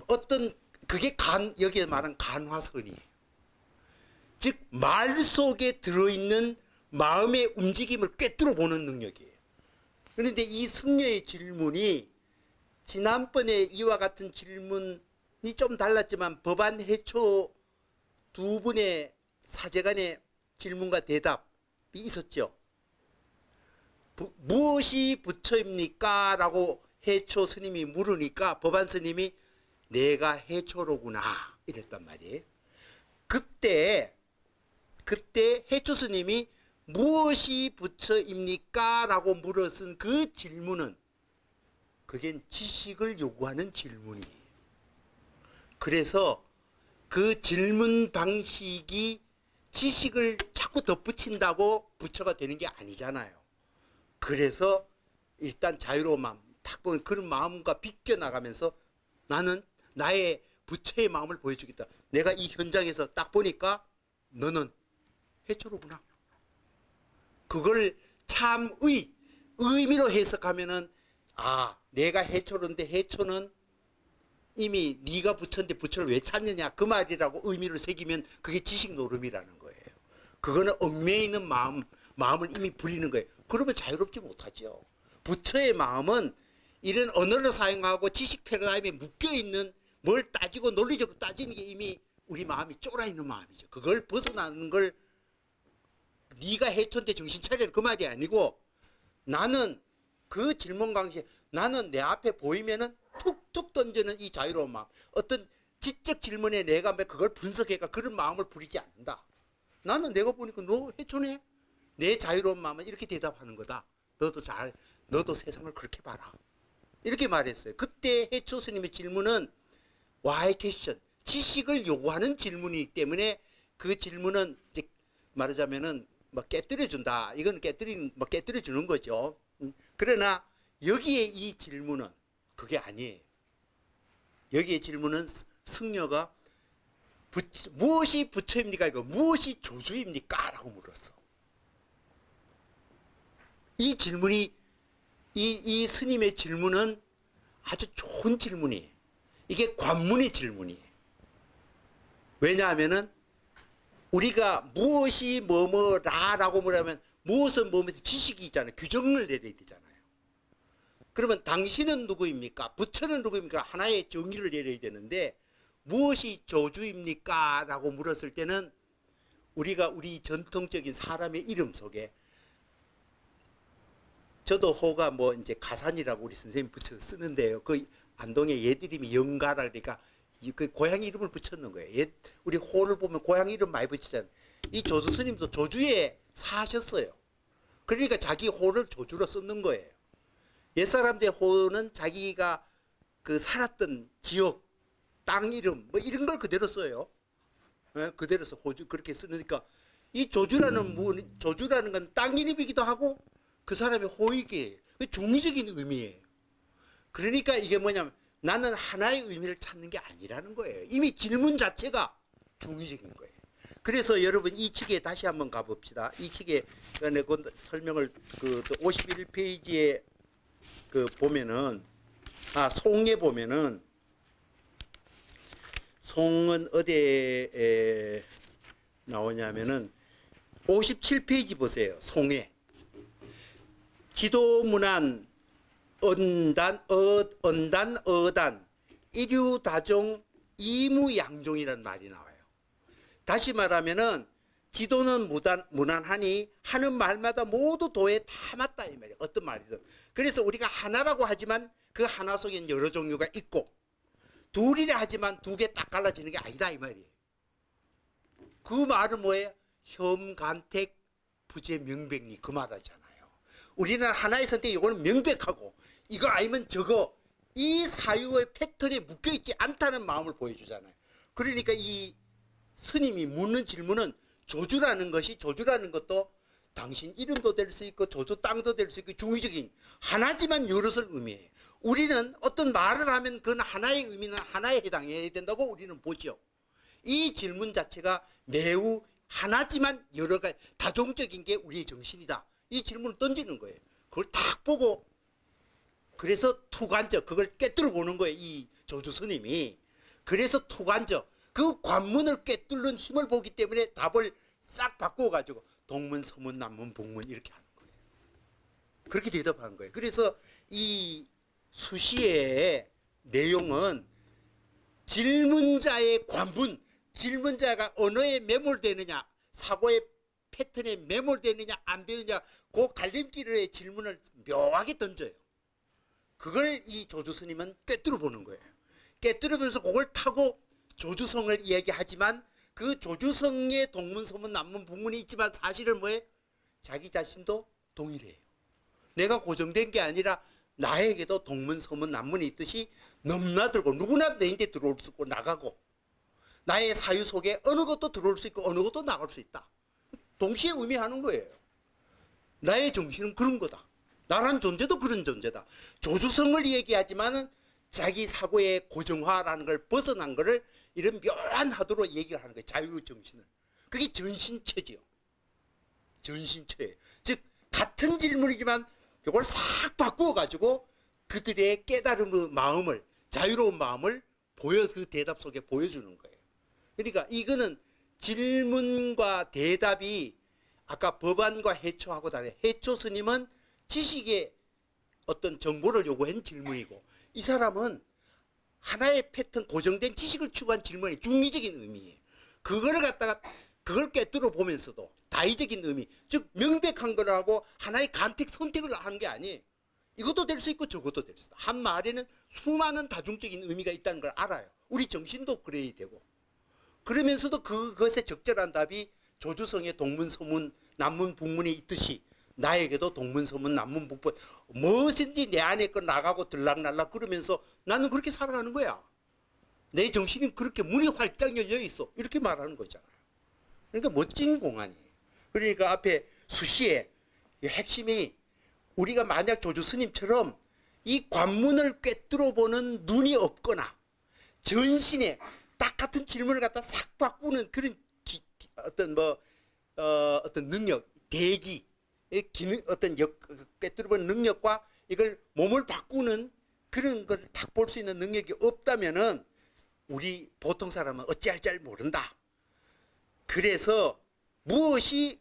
어떤 그게 여기에 말한 간화선이에요. 즉 말 속에 들어있는 마음의 움직임을 꿰뚫어 보는 능력이에요. 그런데 이 승려의 질문이 지난번에 이와 같은 질문이 좀 달랐지만 법안 해초 두 분의 사제간의 질문과 대답이 있었죠. 무엇이 부처입니까? 라고 해초 스님이 물으니까 법안 스님이 내가 해초로구나 이랬단 말이에요. 그때 해초 스님이 무엇이 부처입니까? 라고 물었은 그 질문은 그게 지식을 요구하는 질문이에요. 그래서 그 질문 방식이 지식을 자꾸 덧붙인다고 부처가 되는 게 아니잖아요. 그래서 일단 자유로운 마음, 딱 보면 그런 마음과 비껴나가면서 나는 나의 부처의 마음을 보여주겠다. 내가 이 현장에서 딱 보니까 너는 해초로구나. 그걸 참의, 의미로 해석하면은 내가 해초로인데 해초는 이미 네가 부처인데 부처를 왜 찾느냐 그 말이라고 의미를 새기면 그게 지식 노름이라는 거예요. 그거는 얽매여 있는 마음을 이미 부리는 거예요. 그러면 자유롭지 못하죠. 부처의 마음은 이런 언어를 사용하고 지식 패러다임에 묶여있는 뭘 따지고 논리적으로 따지는 게 이미 우리 마음이 쫄아있는 마음이죠. 그걸 벗어나는 걸 네가 해초인데 정신 차려라 그 말이 아니고 나는 그 질문 방식에 나는 내 앞에 보이면은 툭툭 던지는 이 자유로운 마음. 어떤 지적 질문에 내가 그걸 분석해가 그런 마음을 부리지 않는다. 나는 내가 보니까 너 해초네. 내 자유로운 마음은 이렇게 대답하는 거다. 너도 세상을 그렇게 봐라. 이렇게 말했어요. 그때 해초 스님의 질문은 why question, 지식을 요구하는 질문이기 때문에 그 질문은 이제 말하자면은 깨뜨려 준다. 이건 깨뜨려 주는 거죠. 그러나 여기에 이 질문은 그게 아니에요. 여기에 질문은 승려가 무엇이 부처입니까? 이거 무엇이 조주입니까? 라고 물었어. 이 질문이 이 스님의 질문은 아주 좋은 질문이에요. 이게 관문의 질문이에요. 왜냐하면은 우리가 무엇이 뭐뭐라라고 물으면 무엇은 뭐뭐에서 지식이 있잖아요. 규정을 내려야 되잖아요. 그러면 당신은 누구입니까? 부처는 누구입니까? 하나의 정의를 내려야 되는데 무엇이 조주입니까? 라고 물었을 때는 우리가 우리 전통적인 사람의 이름 속에 저도 호가 이제 가산이라고 우리 선생님 붙여서 쓰는데요. 그 안동에 옛 이름이 영가라 그러니까 그 고향 이름을 붙였는 거예요. 우리 호를 보면 고향 이름 많이 붙이잖아요. 이 조주 스님도 조주에 사셨어요. 그러니까 자기 호를 조주로 썼는 거예요. 옛사람들의 호는 자기가 그 살았던 지역, 땅 이름 이런 걸 그대로 써요. 네? 그대로 써 호주 그렇게 쓰니까 이 조주라는 건 땅 이름이기도 하고 그 사람의 호이기예요. 중의적인 의미예요. 그러니까 이게 뭐냐면 나는 하나의 의미를 찾는 게 아니라는 거예요. 이미 질문 자체가 중의적인 거예요. 그래서 여러분 이 책에 다시 한번 가봅시다. 이 책에 그 설명을 그 51페이지에 그 보면은 송에 보면은 송은 어디에 나오냐면은 57페이지 보세요. 송에 지도문안 언단 어단 이류다종 이무양종이라는 말이 나와요. 다시 말하면은 지도는 무난하니 하는 말마다 모두 도에 다 맞다 이 말이에요. 어떤 말이든. 그래서 우리가 하나라고 하지만 그 하나 속에는 여러 종류가 있고 둘이라 하지만 두 개 딱 갈라지는 게 아니다 이 말이에요. 그 말은 뭐예요? 혐간택 부재명백리 그 말하잖아요. 우리는 하나의 선택 이거는 명백하고 이거 아니면 저거 이 사유의 패턴에 묶여있지 않다는 마음을 보여주잖아요. 그러니까 이 스님이 묻는 질문은 조주라는 것도 당신 이름도 될 수 있고 조주 땅도 될 수 있고 중의적인 하나지만 여럿을 의미해요. 우리는 어떤 말을 하면 그건 하나의 의미는 하나에 해당해야 된다고 우리는 보죠. 이 질문 자체가 매우 하나지만 여러 가지 다종적인 게 우리의 정신이다. 이 질문을 던지는 거예요. 그걸 딱 보고 그래서 투관적 그걸 깨뜨려 보는 거예요. 이 조주 스님이. 그래서 툭 앉아. 그 관문을 꿰뚫는 힘을 보기 때문에 답을 싹 바꿔가지고 동문, 서문, 남문, 북문 이렇게 하는 거예요. 그렇게 대답한 거예요. 그래서 이 수시의 내용은 질문자의 관문, 질문자가 언어에 매몰되느냐, 사고의 패턴에 매몰되느냐 안 되느냐, 그 갈림길의 질문을 묘하게 던져요. 그걸 이 조주스님은 꿰뚫어 보는 거예요. 꿰뚫어 보면서 그걸 타고 조주성을 이야기하지만 그 조주성의 동문, 서문, 남문, 북문이 있지만 사실은 뭐예요? 자기 자신도 동일해요. 내가 고정된 게 아니라 나에게도 동문, 서문, 남문이 있듯이 넘나들고 누구나 내인데 들어올 수 있고 나가고 나의 사유 속에 어느 것도 들어올 수 있고 어느 것도 나갈 수 있다. 동시에 의미하는 거예요. 나의 정신은 그런 거다. 나란 존재도 그런 존재다. 조주성을 얘기하지만은 자기 사고의 고정화라는 걸 벗어난 거를 이런 묘한 하도로 얘기를 하는 거예요. 자유정신을. 그게 전신체지요. 전신체예요. 즉 같은 질문이지만 이걸 싹 바꾸어가지고 그들의 깨달음의 마음을, 자유로운 마음을 그 대답 속에 보여주는 거예요. 그러니까 이거는 질문과 대답이 아까 법안과 해초하고 다르요. 해초 스님은 지식의 어떤 정보를 요구한 질문이고 이 사람은 하나의 패턴, 고정된 지식을 추구한 질문의 중의적인 의미예요. 그걸 갖다가 그걸 꿰뚫어 보면서도 다의적인 의미, 즉 명백한 거라고 하나의 간택 선택을 하는 게 아니에요. 이것도 될 수 있고 저것도 될 수 있다. 한 말에는 수많은 다중적인 의미가 있다는 걸 알아요. 우리 정신도 그래야 되고. 그러면서도 그것에 적절한 답이 조주성의 동문, 서문, 남문, 북문이 있듯이 나에게도 동문, 서문, 남문, 북문 무엇인지 내 안에 거 나가고 들락날락 그러면서 나는 그렇게 살아가는 거야. 내 정신이 그렇게 문이 활짝 열려 있어. 이렇게 말하는 거잖아요. 그러니까 멋진 공안이에요. 그러니까 앞에 수시의 핵심이 우리가 만약 조주 스님처럼 이 관문을 꿰뚫어 보는 눈이 없거나 전신에 딱 같은 질문을 갖다 싹 바꾸는 그런 어떤 능력, 대기, 기능, 어떤 꿰뚫어 보는 능력과 이걸 몸을 바꾸는 그런 걸 딱 볼 수 있는 능력이 없다면은 우리 보통 사람은 어찌할 줄 모른다. 그래서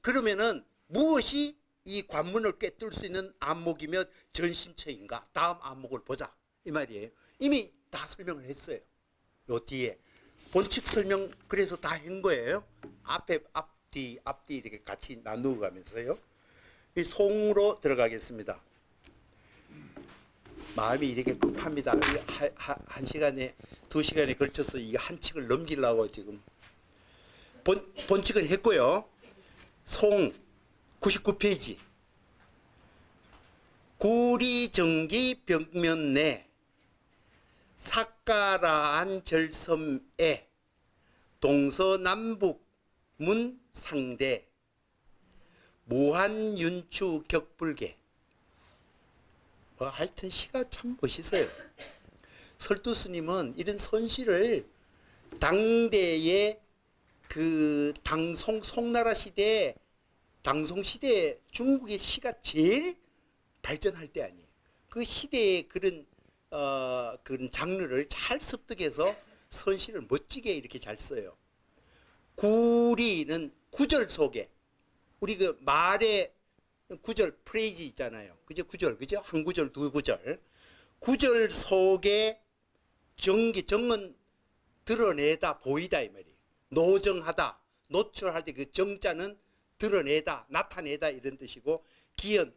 그러면은 무엇이 이 관문을 꿰뚫을 수 있는 안목이며 전신체인가? 다음 안목을 보자. 이 말이에요. 이미 다 설명을 했어요. 요 뒤에. 본칙 설명 그래서 다 한 거예요. 앞뒤 이렇게 같이 나누어 가면서요. 이 송으로 들어가겠습니다. 마음이 이렇게 급합니다. 한 시간에, 2시간에 걸쳐서 이 한 칙을 넘기려고 지금. 본칙은 했고요. 송 99페이지. 구리정기 벽면 내 삭가라한 절섬에 동서남북 문 상대 무한윤추 격불계. 하여튼 시가 참 멋있어요. 설두 스님은 이런 선시를 당대의 그 송나라 시대, 당송시대 중국의 시가 제일 발전할 때 아니에요. 그 시대의 그런 장르를 잘 습득해서 선시를 멋지게 이렇게 잘 써요. 구리는 구절 속에 우리 그 말의 구절 프레이즈 있잖아요. 그죠? 구절, 그죠? 한 구절, 두 구절. 구절 속에 정은 드러내다, 보이다 이 말이에요. 노정하다, 노출할 때 그 정자는 드러내다, 나타내다 이런 뜻이고 기연,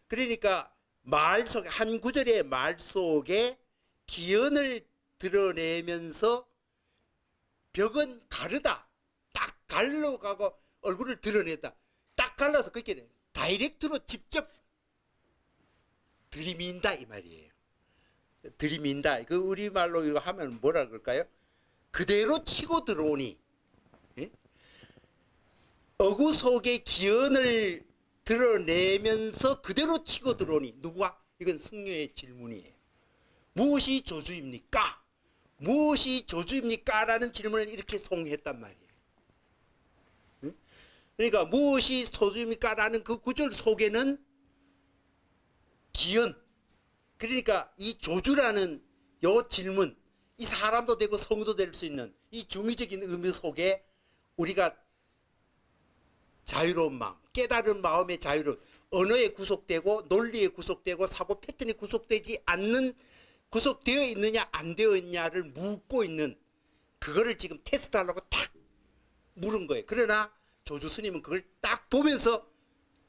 그러니까 말 속에 한 구절의 말 속에 기연을 드러내면서 벽은 가르다, 딱 갈라가고 얼굴을 드러내다, 딱 갈라서 그렇게 다이렉트로 직접 들이민다 이 말이에요. 들이민다. 그 우리말로 이거 하면 뭐라 그럴까요? 그대로 치고 들어오니. 예? 어구 속에 기연을 드러내면서 그대로 치고 들어오니. 누구가? 이건 승려의 질문이에요. 무엇이 조주입니까? 무엇이 조주입니까? 라는 질문을 이렇게 송했단 말이에요. 그러니까 무엇이 조주입니까? 라는 그 구절 속에는 기연, 그러니까 이 조주라는 요 질문, 이 사람도 되고 성도 될 수 있는 이 중의적인 의미 속에 우리가 자유로운 마음, 깨달은 마음의 자유로운, 언어에 구속되고 논리에 구속되고 사고 패턴이 구속되지 않는, 구속되어 있느냐 안 되어 있느냐를 묻고 있는, 그거를 지금 테스트하려고 탁 물은 거예요. 그러나 조주 스님은 그걸 딱 보면서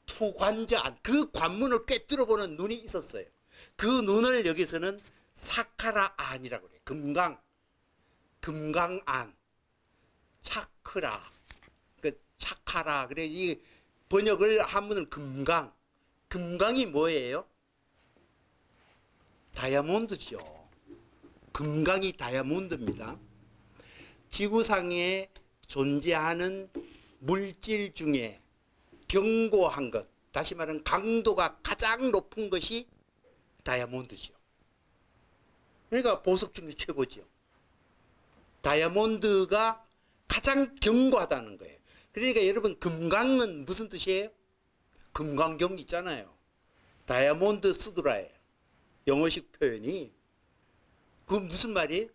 투관자안, 그 관문을 꿰뚫어보는 눈이 있었어요. 그 눈을 여기서는 사카라안이라고 그래요. 금강안, 차크라, 그 차카라. 그래, 이 번역을 한문은 금강이 뭐예요? 다이아몬드죠. 금강이 다이아몬드입니다. 지구상에 존재하는 물질 중에 견고한 것, 다시 말하면 강도가 가장 높은 것이 다이아몬드죠. 그러니까 보석 중에 최고죠. 다이아몬드가 가장 견고하다는 거예요. 그러니까 여러분, 금강은 무슨 뜻이에요? 금강경 있잖아요. 다이아몬드 수드라예요. 영어식 표현이. 그건 무슨 말이에요?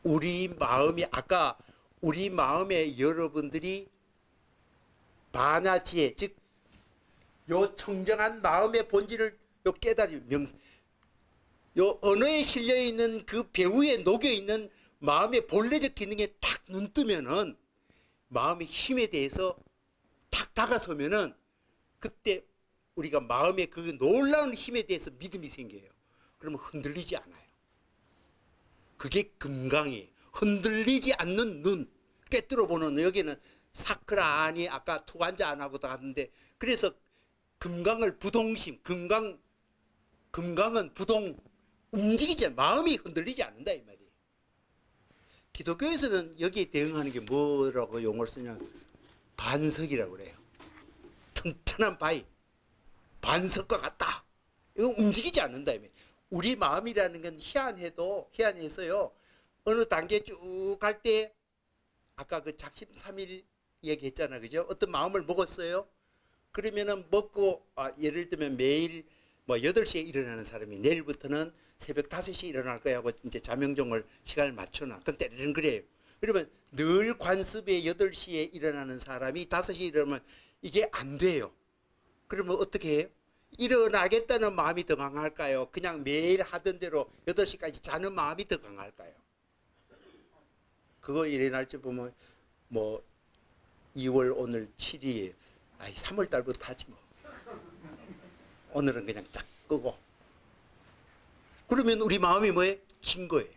우리 마음이, 아까 우리 마음에 여러분들이 반야지혜, 즉 요 청정한 마음의 본질을 요 깨달이 요 언어에 실려 있는 그 배후에 녹여 있는 마음의 본래적 기능에 탁 눈 뜨면은, 마음의 힘에 대해서 탁 다가서면은, 그때 우리가 마음의 그 놀라운 힘에 대해서 믿음이 생겨요. 그러면 흔들리지 않아요. 그게 금강이에요. 흔들리지 않는 눈, 꿰뚫어 보는. 여기는 사크라안이 아까 투관자 안하고도 하는데, 그래서 금강을 부동심, 금강은 부동, 움직이지 않아. 마음이 흔들리지 않는다 이 말이에요. 기독교에서는 여기에 대응하는 게 뭐라고 용어를 쓰냐, 반석이라고 그래요. 튼튼한 바위, 반석과 같다. 이거 움직이지 않는다 이 말이에요. 우리 마음이라는 건 희한해서요, 어느 단계 쭉 갈 때, 아까 그 작심삼일 얘기했잖아, 그죠? 어떤 마음을 먹었어요. 그러면은 먹고, 예를 들면 매일 뭐 8시에 일어나는 사람이 내일부터는 새벽 5시에 일어날 거야 하고 이제 자명종을 시간을 맞춰놔. 그럼 때리는 그래요. 그러면 늘 관습에 8시에 일어나는 사람이 5시에 일어나면 이게 안 돼요. 그러면 어떻게 해요? 일어나겠다는 마음이 더 강할까요? 그냥 매일 하던 대로 8시까지 자는 마음이 더 강할까요? 그거 일어날 때 보면 뭐 2월 오늘 7일, 3월 달부터 하지 뭐. 오늘은 그냥 딱 끄고. 그러면 우리 마음이 뭐예요? 진 거예요.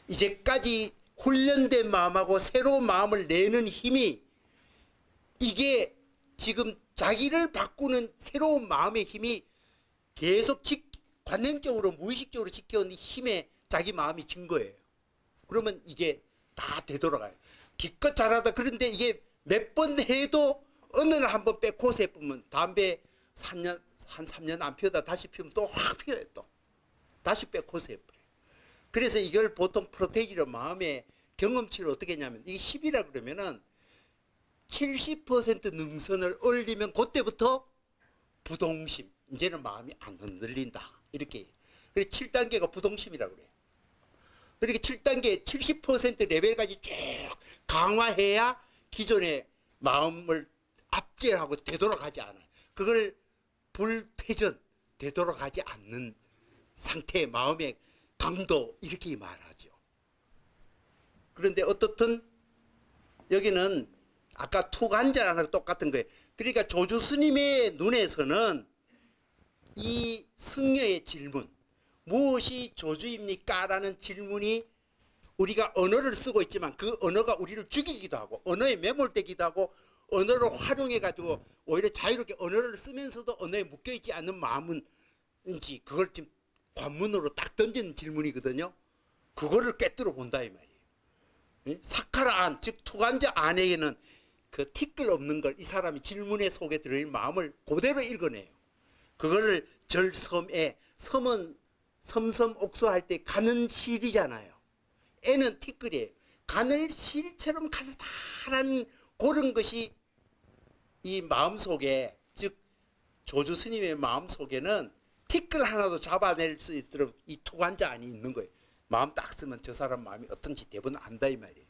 이제까지 훈련된 마음하고 새로운 마음을 내는 힘이, 이게 지금 자기를 바꾸는 새로운 마음의 힘이 계속 관념적으로 무의식적으로 지켜온 힘에 자기 마음이 진 거예요. 그러면 이게 다 되돌아가요. 기껏 잘하다. 그런데 이게 몇 번 해도 어느 날 한번 빼코스에 보면 담배 한 3년 안 피우다 다시 피우면 또 확 피워요. 또 다시 빼코스에 버려요. 그래서 이걸 보통 프로테이지로 마음의 경험치를 어떻게 했냐면, 이게 10이라 그러면은 70% 능선을 올리면 그때부터 부동심, 이제는 마음이 안 흔들린다. 이렇게. 그래서 7단계가 부동심이라고 그래요. 그러니까 7단계 70% 레벨까지 쭉 강화해야 기존의 마음을 압제하고 되돌아가지 않아요. 그걸 불퇴전, 되돌아가지 않는 상태의 마음의 강도, 이렇게 말하죠. 그런데 어떻든 여기는 아까 투관자랑 똑같은 거예요. 그러니까 조주 스님의 눈에서는 이 승려의 질문, 무엇이 조주입니까? 라는 질문이, 우리가 언어를 쓰고 있지만 그 언어가 우리를 죽이기도 하고 언어에 매몰되기도 하고 언어를 활용해 가지고 오히려 자유롭게 언어를 쓰면서도 언어에 묶여있지 않는 마음은지, 그걸 지금 관문으로 딱 던지는 질문이거든요. 그거를 꿰뚫어 본다 이 말이에요. 사카라안, 즉 투관자 안에게는 그 티끌 없는 걸, 이 사람이 질문의 속에 들어있는 마음을 그대로 읽어내요. 그거를 절섬에, 섬은 섬섬옥소할 때 가는 실이잖아요. 애는 티끌이에요. 가늘 실처럼 가느다란 그런 것이 이 마음속에, 즉 조주 스님의 마음속에는 티끌 하나도 잡아낼 수 있도록 이 투관자 안이 있는 거예요. 마음 딱 쓰면 저 사람 마음이 어떤지 대부분 안다 이 말이에요.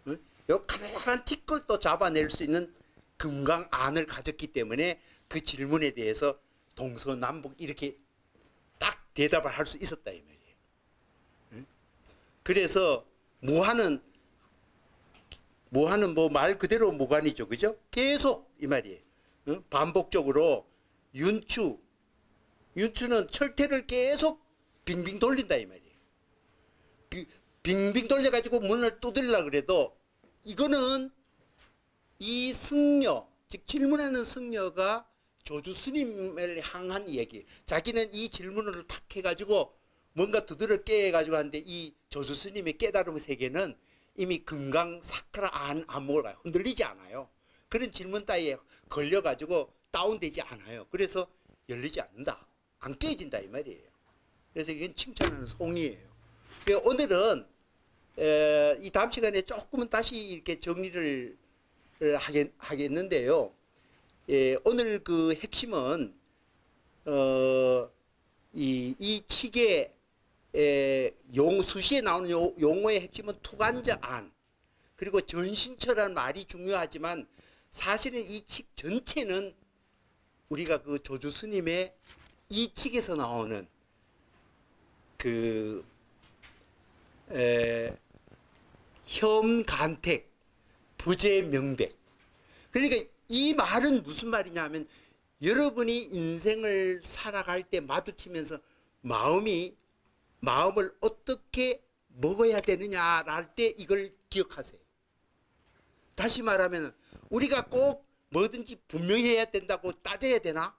응? 요 가난한 티끌도 잡아낼 수 있는 금강 안을 가졌기 때문에 그 질문에 대해서 동서남북 이렇게 딱 대답을 할 수 있었다 이 말이에요. 응? 그래서 무한은 뭐 말 그대로 무관이죠, 그죠? 계속 이 말이에요. 응? 반복적으로 윤추는 철퇴를 계속 빙빙 돌린다 이 말이에요. 빙빙 돌려가지고 문을 두드리려고 그래도 이거는 이 승려, 즉 질문하는 승려가 조주 스님을 향한 얘기. 자기는 이 질문을 탁 해가지고 뭔가 두드려 깨가지고 하는데 이 조주 스님의 깨달음 세계는 이미 금강 사크라 안목을 가요. 흔들리지 않아요. 그런 질문 따위에 걸려가지고 다운되지 않아요. 그래서 열리지 않는다. 안 깨진다 이 말이에요. 그래서 이건 칭찬하는 송이에요. 오늘은 이 다음 시간에 조금은 다시 이렇게 정리를 하겠는데요. 오늘 그 핵심은 이 칙의 수시에 나오는 용어의 핵심은 투관자 안, 그리고 전신처라는 말이 중요하지만 사실은 이 칙 전체는 우리가 그 조주 스님의 이 칙에서 나오는 그 혐간택, 부재명백. 그러니까 이 말은 무슨 말이냐면 여러분이 인생을 살아갈 때 마주치면서 마음을 어떻게 먹어야 되느냐 할 때 이걸 기억하세요. 다시 말하면 우리가 꼭 뭐든지 분명히 해야 된다고 따져야 되나?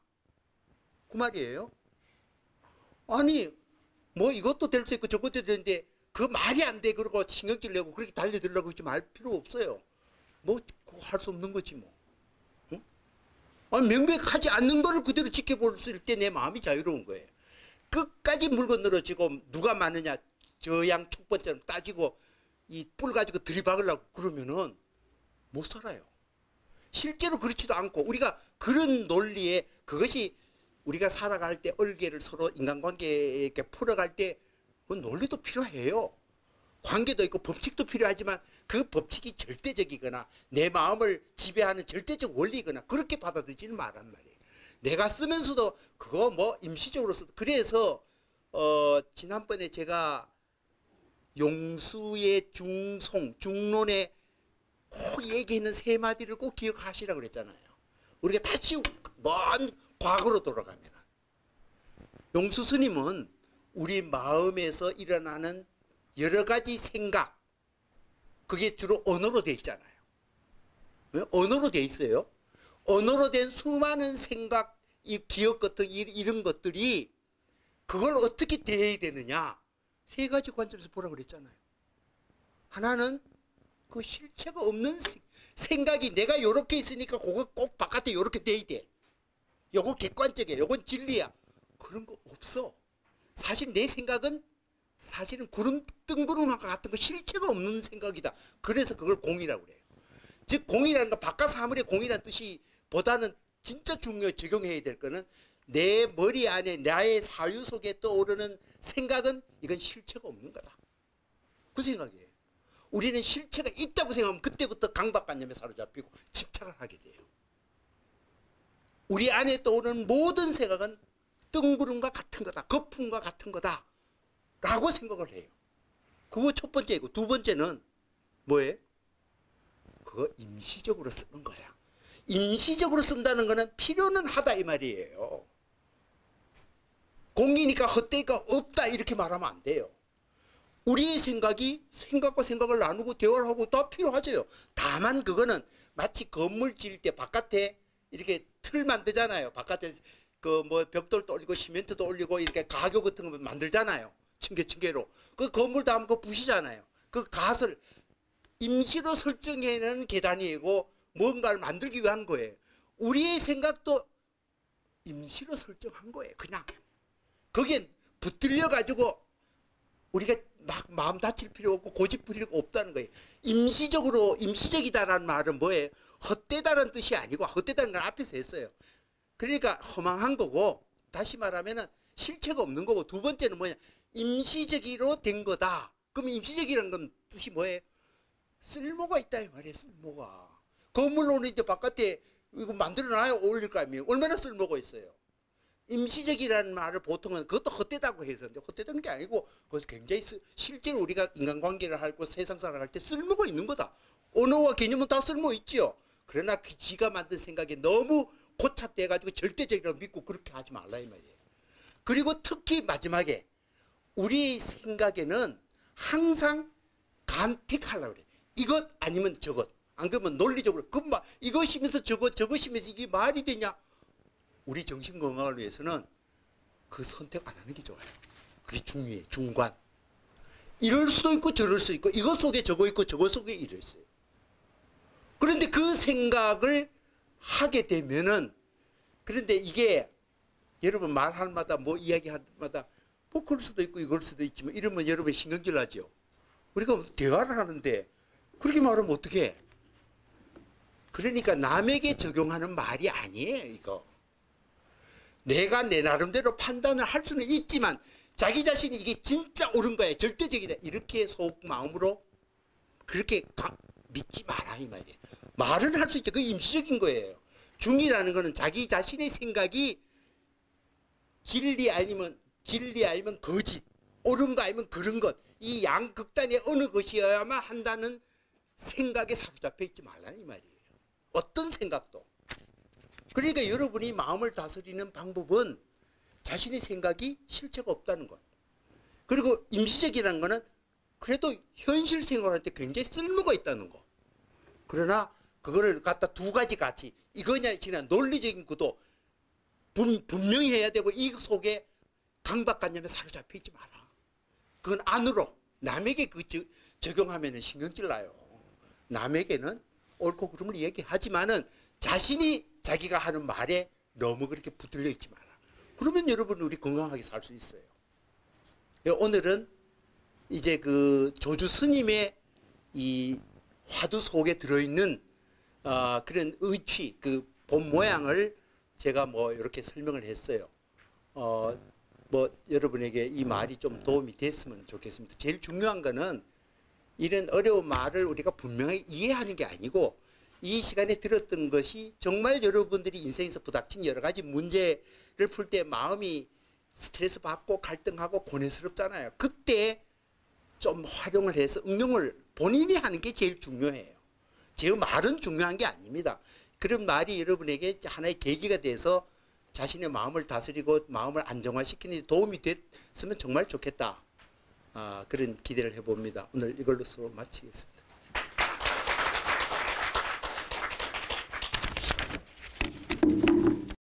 그 말이에요. 아니 뭐 이것도 될 수 있고 저것도 되는데 그 말이 안 돼 그러고 신경질 내고 그렇게 달려들려고 좀 할 필요 없어요. 뭐 할 수 없는 거지 뭐. 응? 아니, 명백하지 않는 거를 그대로 지켜볼 수 있을 때 내 마음이 자유로운 거예요. 끝까지 물건 늘어지고 누가 많으냐 저양 촉번처럼 따지고 이 뿔 가지고 들이박으려고 그러면은 못 살아요. 실제로 그렇지도 않고 우리가 그런 논리에 그것이 우리가 살아갈 때 얼개를 서로 인간관계에 이렇게 풀어갈 때 그 논리도 필요해요. 관계도 있고 법칙도 필요하지만 그 법칙이 절대적이거나 내 마음을 지배하는 절대적 원리거나 그렇게 받아들이지는 말란 말이에요. 내가 쓰면서도 그거 뭐 임시적으로 그래서 지난번에 제가 용수의 중론에 꼭 얘기하는 세 마디를 꼭 기억하시라고 그랬잖아요. 우리가 다시 먼 과거로 돌아가면 용수 스님은 우리 마음에서 일어나는 여러 가지 생각, 그게 주로 언어로 돼 있잖아요. 언어로 돼 있어요. 언어로 된 수많은 생각, 이 기억 같은 이런 것들이 그걸 어떻게 대해야 되느냐 세 가지 관점에서 보라고 그랬잖아요. 하나는 그 실체가 없는 생각이 내가 요렇게 있으니까 그거 꼭 바깥에 요렇게 돼야 돼. 요거 객관적이야. 요건 진리야. 그런 거 없어. 사실 내 생각은 사실은 구름 뜬구름과 같은 거 실체가 없는 생각이다. 그래서 그걸 공이라고 그래요. 즉 공이라는 거 바깥 사물의 공이라는 뜻이 보다는 진짜 적용해야 될 거는 내 머리 안에 나의 사유 속에 떠오르는 생각은 이건 실체가 없는 거다. 그 생각이에요. 우리는 실체가 있다고 생각하면 그때부터 강박관념에 사로잡히고 집착을 하게 돼요. 우리 안에 떠오르는 모든 생각은 뜬구름과 같은 거다. 거품과 같은 거다. 라고 생각을 해요. 그거 첫 번째이고 두 번째는 뭐예요? 그거 임시적으로 쓰는 거야. 임시적으로 쓴다는 거는 필요는 하다 이 말이에요. 공이니까 헛되니까 없다 이렇게 말하면 안 돼요. 우리의 생각이 생각과 생각을 나누고 대화를 하고 다 필요하죠. 다만 그거는 마치 건물 지을 때 바깥에 이렇게 틀 만들잖아요. 바깥에 그 뭐 벽돌도 올리고 시멘트도 올리고 이렇게 가교 같은 거 만들잖아요. 층계층계로. 그 건물 다음 거 부시잖아요. 그 갓을 임시로 설정해놓은 계단이고 뭔가를 만들기 위한 거예요. 우리의 생각도 임시로 설정한 거예요. 그냥. 거기에 붙들려 가지고 우리가 막 마음 다칠 필요 없고 고집 부릴 필요가 없다는 거예요. 임시적으로 임시적이다라는 말은 뭐예요? 헛되다는 뜻이 아니고 헛되다는 건 앞에서 했어요. 그러니까 허망한 거고 다시 말하면은 실체가 없는 거고, 두 번째는 뭐냐, 임시적으로 된 거다. 그럼 임시적이라는 건 뜻이 뭐예요? 쓸모가 있다 이 말이에요. 쓸모가. 건물로는 이제 바깥에 이거 만들어놔야 올릴 거 아니에요. 얼마나 쓸모가 있어요. 임시적이라는 말을 보통은 그것도 헛되다고 해서, 근데 헛되던 게 아니고 그것이 굉장히 실제로 우리가 인간관계를 하고 세상 살아갈 때 쓸모가 있는 거다. 언어와 개념은 다 쓸모 있지요. 그러나 그 지가 만든 생각에 너무 고착돼가지고 절대적이라고 믿고 그렇게 하지 말라 이 말이에요. 그리고 특히 마지막에 우리 생각에는 항상 간택하려고 그래. 이것 아니면 저것. 안 그러면 논리적으로 금방 이것이면서 저것이면서 이게 말이 되냐. 우리 정신 건강을 위해서는 그 선택 안 하는 게 좋아요. 그게 중요해. 중간. 이럴 수도 있고 저럴 수도 있고 이것 속에 저거 있고 저것 속에 이럴 수 있어요. 그런데 그 생각을 하게 되면은, 그런데 이게 여러분 말할 마다 뭐 이야기할 마다 뭐 그럴 수도 있고 이럴 수도 있지만 이러면 여러분 신경질 나죠. 우리가 대화를 하는데 그렇게 말하면 어떡해. 그러니까 남에게 적용하는 말이 아니에요 이거. 내가 내 나름대로 판단을 할 수는 있지만 자기 자신이 이게 진짜 옳은 거야 절대적이다 이렇게 속마음으로 그렇게 믿지 마라 이 말이에요. 말은 할 수 있죠. 그게 임시적인 거예요. 중이라는 거는 자기 자신의 생각이 진리 아니면 거짓, 옳은 거 아니면 그런 것, 이 양극단의 어느 것이어야만 한다는 생각에 사로잡혀 있지 말라 이 말이에요. 어떤 생각도. 그러니까 여러분이 마음을 다스리는 방법은 자신의 생각이 실체가 없다는 것. 그리고 임시적이라는 거는 그래도 현실 생활할 때 굉장히 쓸모가 있다는 거. 그러나 그거를 갖다 두 가지 같이 이거냐 지나 논리적인 것도 분명히 해야 되고 이 속에 강박관념에 사로잡혀 있지 마라. 그건 안으로 남에게 그 적용하면 신경질 나요. 남에게는 옳고 그름을 얘기하지만은 자신이 자기가 하는 말에 너무 그렇게 붙들려 있지 마라. 그러면 여러분 우리 건강하게 살 수 있어요. 오늘은 이제 그 조주 스님의 이 화두 속에 들어있는 그런 의취, 그 본 모양을 제가 뭐 이렇게 설명을 했어요. 뭐 여러분에게 이 말이 좀 도움이 됐으면 좋겠습니다. 제일 중요한 거는 이런 어려운 말을 우리가 분명히 이해하는 게 아니고 이 시간에 들었던 것이 정말 여러분들이 인생에서 부닥친 여러 가지 문제를 풀 때 마음이 스트레스 받고 갈등하고 고뇌스럽잖아요. 그때 좀 활용을 해서 응용을 본인이 하는 게 제일 중요해요. 제 말은 중요한 게 아닙니다. 그런 말이 여러분에게 하나의 계기가 돼서 자신의 마음을 다스리고 마음을 안정화시키는 데 도움이 됐으면 정말 좋겠다. 그런 기대를 해봅니다. 오늘 이걸로 수업 마치겠습니다.